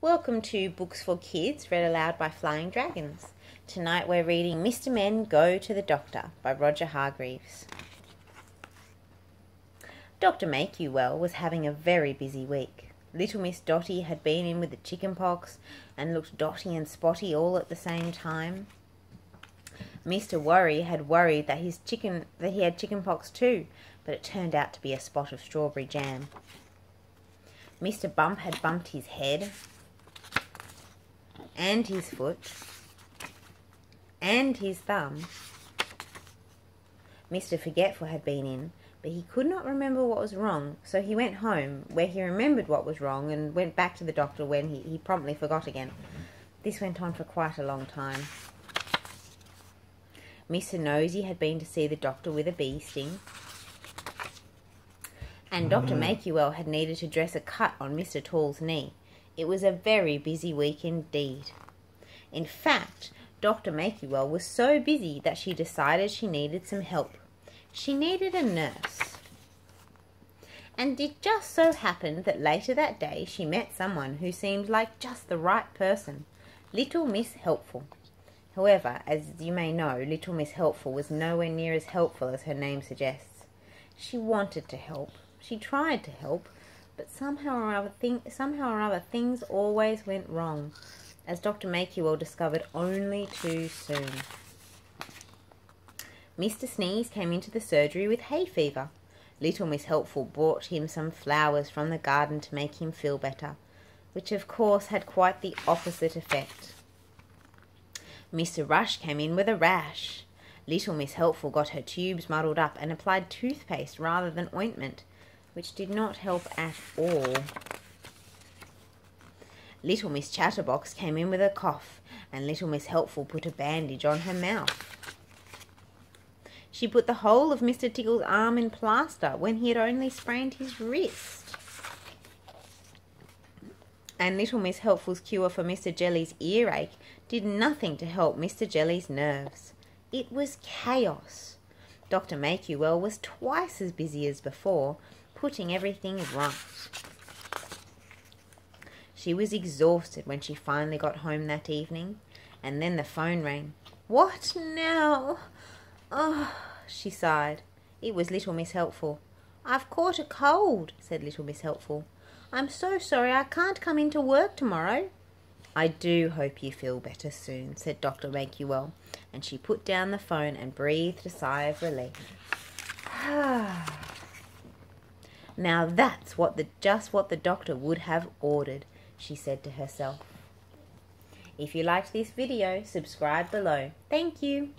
Welcome to Books for Kids, read aloud by Flying Dragons. Tonight we're reading Mr. Men Go to the Doctor by Roger Hargreaves. Doctor Makeyouwell was having a very busy week. Little Miss Dotty had been in with the chicken pox and looked dotty and spotty all at the same time. Mr. Worry had worried that he had chicken pox too, but it turned out to be a spot of strawberry jam. Mr. Bump had bumped his head and his foot and his thumb. Mr. Forgetful had been in, but he could not remember what was wrong, so he went home, where he remembered what was wrong and went back to the doctor when he promptly forgot again. This went on for quite a long time. Mr. Nosy had been to see the doctor with a bee sting, and Doctor Makeyouwell had needed to dress a cut on Mr. Tall's knee. It was a very busy week indeed. In fact, Doctor Makeyouwell was so busy that she decided she needed some help. She needed a nurse. And it just so happened that later that day she met someone who seemed like just the right person, Little Miss Helpful. However, as you may know, Little Miss Helpful was nowhere near as helpful as her name suggests. She wanted to help. She tried to help, but somehow or other things always went wrong, as Dr. Makeyouwell discovered only too soon. Mr. Sneeze came into the surgery with hay fever. Little Miss Helpful brought him some flowers from the garden to make him feel better, which of course had quite the opposite effect. Mr. Rush came in with a rash. Little Miss Helpful got her tubes muddled up and applied toothpaste rather than ointment, which did not help at all. Little Miss Chatterbox came in with a cough, and Little Miss Helpful put a bandage on her mouth. She put the whole of Mr. Tickle's arm in plaster when he had only sprained his wrist. And Little Miss Helpful's cure for Mr. Jelly's earache did nothing to help Mr. Jelly's nerves. It was chaos. Dr. Makeyouwell was twice as busy as before, putting everything right. She was exhausted when she finally got home that evening, and then the phone rang. "What now? Oh," she sighed. It was Little Miss Helpful. "I've caught a cold," said Little Miss Helpful. "I'm so sorry I can't come into work tomorrow." "I do hope you feel better soon," said Dr. Makeyouwell, and she put down the phone and breathed a sigh of relief. "Now that's just what the doctor would have ordered," she said to herself. If you liked this video, subscribe below. Thank you.